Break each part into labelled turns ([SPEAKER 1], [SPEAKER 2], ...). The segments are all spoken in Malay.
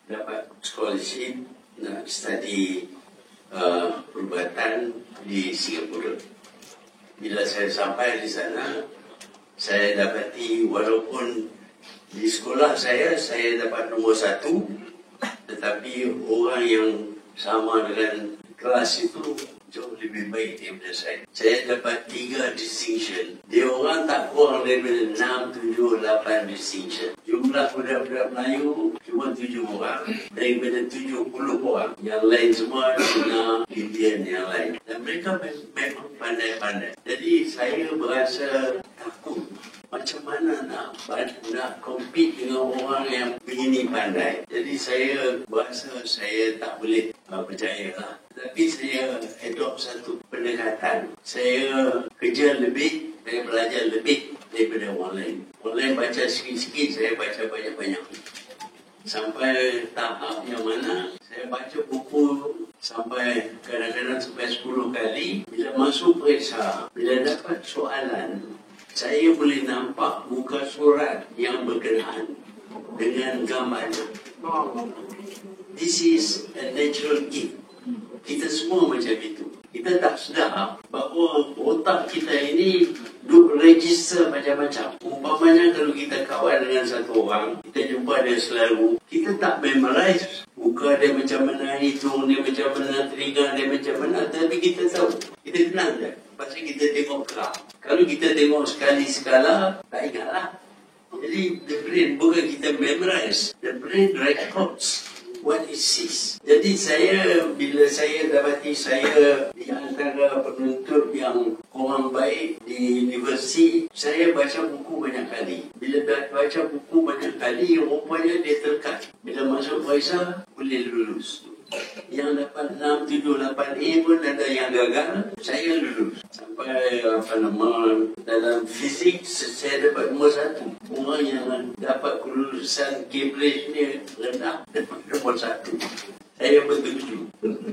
[SPEAKER 1] dapat scholarship nak study perubatan di Singapura. Bila saya sampai di sana, saya dapati walaupun di sekolah saya dapat nombor 1, tetapi orang yang sama dengan kelas itu jauh lebih baik daripada saya. Saya dapat 3 distinction. Dia orang tak kurang daripada 6, 7, 8 distinction. Jumlah budak-budak Melayu cuma 7 orang daripada 70 orang. Yang lain semua Cina, Indian yang lain. Dan mereka memang pandai-pandai. Jadi saya berasa takut. Macam mana nak compete dengan orang yang begini pandai. Jadi saya berasa saya tak boleh percayalah. Tapi saya adopt satu pendekatan. Saya kerja lebih, saya belajar lebih daripada orang lain. Orang lain baca sikit-sikit, saya baca banyak-banyak. Sampai tahap yang mana saya baca buku sampai kadang-kadang sampai 10 kali. Bila masuk periksa, bila dapat soalan, saya boleh nampak muka surat yang berkenaan dengan gambarnya. This is a natural gift. Kita semua macam itu. Kita tak sedar bahawa otak kita ini duk register macam-macam. Umpamanya kalau kita kawan dengan satu orang, kita jumpa dia selalu, kita tak memorize muka dia macam mana, hidung dia macam mana, telinga dia macam mana, tapi kita tahu. Kita kenal dia. Pasal kita tengok kerap. Kalau kita tengok sekali sekala, tak ingatlah. Jadi, the brain bukan kita memorize. The brain records what it sees. Jadi bila saya dapati saya di antara penuntut yang kurang baik di universiti, saya baca buku banyak kali. Bila baca buku banyak kali, rupanya dia terkat. Bila masuk periksa, boleh lulus. Yang dapat 6, 7, 8A pun ada yang gagal, saya lulus. Sampai dalam fizik saya dapat nombor 1. Orang yang dapat kelulusan Cambridge ni rendah dapat nombor 1. Saya bertuju.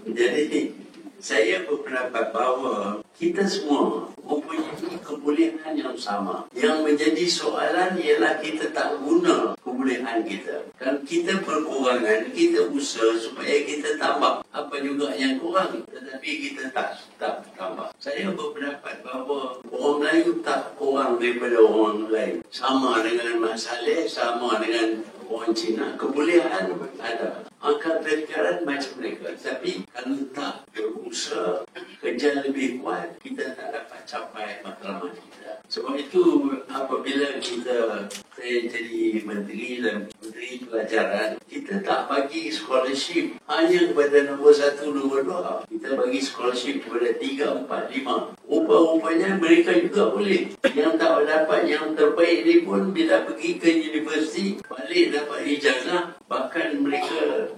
[SPEAKER 1] Jadi saya berpendapat bahawa kita semua mempunyai kebolehan yang sama. Yang menjadi soalan ialah kita tak guna kebolehan kita. Kalau kita berkurangan, kita usaha supaya kita tambah apa juga yang kurang. Tetapi kita tak tambah. Saya berpendapat bahawa orang Melayu tak kurang daripada orang lain. Sama dengan Mak Saleh, sama dengan orang Cina, kebolehan ada. Angka pelajaran macam mereka. Tapi kalau tak berusaha, kerja lebih kuat, kita tak dapat capai matlamat kita. Sebab itu, apabila saya jadi menteri dan menteri pelajaran, kita tak bagi scholarship hanya kepada nombor 1, nombor 2. Kita bagi scholarship kepada 3, 4, 5. Rupa-rupanya mereka juga boleh. Yang tak dapat yang terbaik ni pun bila pergi ke universiti, balik dapat ijazah, bahkan mereka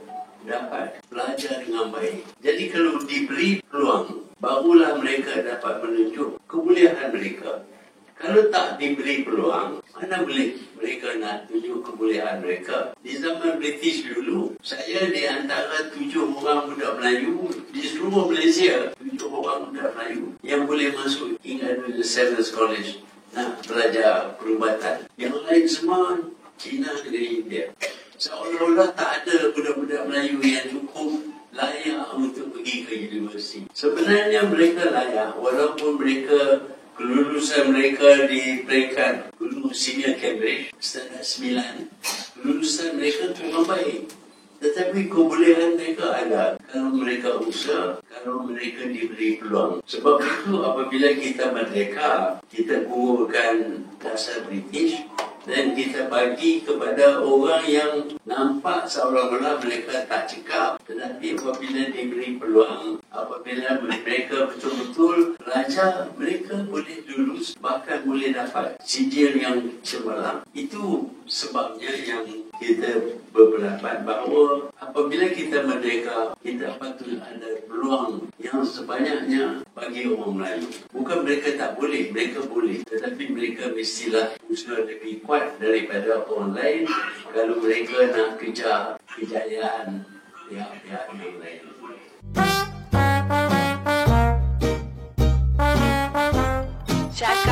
[SPEAKER 1] dapat belajar dengan baik. Jadi kalau diberi peluang, barulah mereka dapat menunjuk kebolehan mereka. Kalau tak diberi peluang, mana boleh mereka nak tunjuk kebolehan mereka? Di zaman British dulu, saya di antara 7 orang budak Melayu di seluruh Malaysia, 7 orang budak Melayu yang boleh masuk King Edward VII College nak belajar perubatan. Yang lain semua Cina dengan India. Seolah-olah tak ada budak-budak Melayu yang cukup layak untuk pergi ke universiti. Sebenarnya mereka layak, walaupun mereka kelulusan mereka di peringkat guru senior Cambridge, standard 9, kelulusan mereka kurang baik. Tetapi kebolehan mereka ada kalau mereka usaha, kalau mereka diberi peluang. Sebab itu apabila kita merdeka, kita gunakan dasar British dan kita bagi kepada orang yang nampak seolah-olah mereka tak cekap. Tetapi apabila diberi peluang, apabila mereka betul-betul belajar, mereka boleh lulus, bahkan boleh dapat sijil yang cemerlang. Itu sebabnya yang kita berpendapat bahawa apabila kita merdeka, kita patut ada peluang yang sebanyaknya bagi orang Melayu. Bukan mereka tak boleh, mereka boleh. Tetapi mereka mestilah usaha lebih kuat daripada orang lain kalau mereka nak kejar kejayaan pihak-pihak yang lain.
[SPEAKER 2] Cakap